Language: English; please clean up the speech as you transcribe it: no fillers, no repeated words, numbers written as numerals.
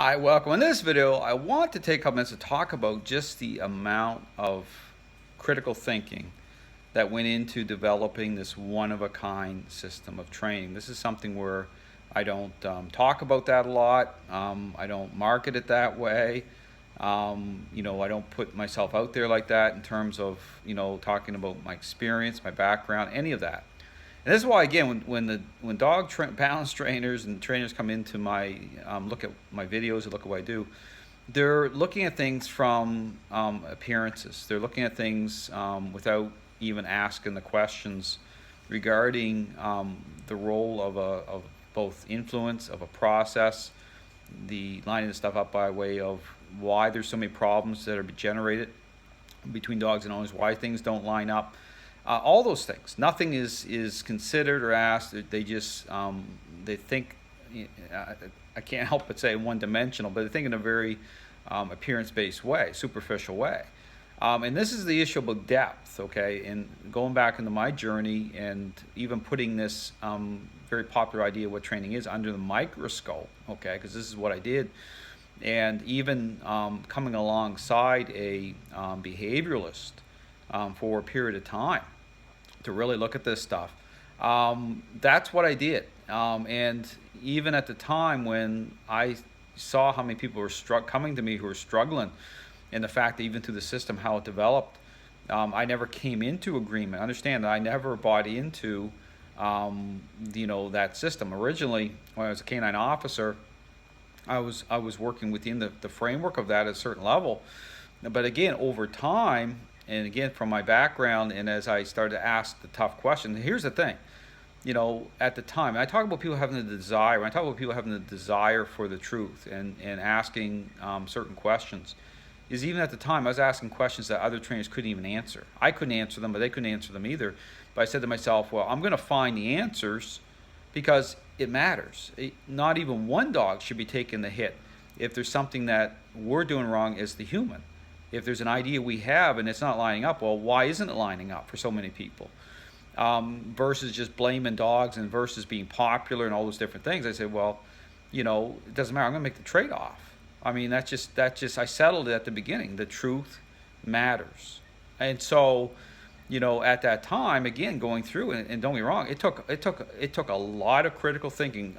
Hi, welcome. In this video, I want to take a couple minutes to talk about just the amount of critical thinking that went into developing this one-of-a-kind system of training. This is something where I don't talk about that a lot. I don't market it that way. I don't put myself out there like that in terms of, talking about my experience, my background, any of that. And this is why, again, when balance trainers and trainers come into my look at my videos or look at what I do, they're looking at things from appearances. They're looking at things without even asking the questions regarding the role of both influence of a process, the lining the stuff up by way of why there's so many problems that are generated between dogs and owners, why things don't line up, all those things. Nothing is considered or asked. They just they think. I can't help but say one-dimensional, but they think in a very appearance-based way, superficial way. And this is the issue about depth, okay? And going back into my journey and even putting this very popular idea of what training is under the microscope, okay? Because this is what I did. And even coming alongside a behavioralist for a period of time to really look at this stuff. That's what I did. And even at the time when I saw how many people were coming to me who were struggling, and the fact that even through the system, how it developed, I never came into agreement. Understand that I never bought into, that system. Originally, when I was a canine officer, I was working within the framework of that at a certain level. But again, over time, and again, from my background, and as I started to ask the tough questions, here's the thing. At the time, I talk about people having the desire, when I talk about people having the desire for the truth and asking certain questions, is even at the time, I was asking questions that other trainers couldn't even answer. I couldn't answer them, but they couldn't answer them either. But I said to myself, well, I'm going to find the answers because it matters. Not even one dog should be taking the hit if there's something that we're doing wrong as the human. If there's an idea we have and it's not lining up, well, why isn't it lining up for so many people? Versus just blaming dogs and versus being popular and all those different things. I said, well, it doesn't matter. I'm going to make the trade-off. I mean, that's just I settled it at the beginning. The truth matters. And so, at that time, again, going through, and don't get me wrong, it took a lot of critical thinking.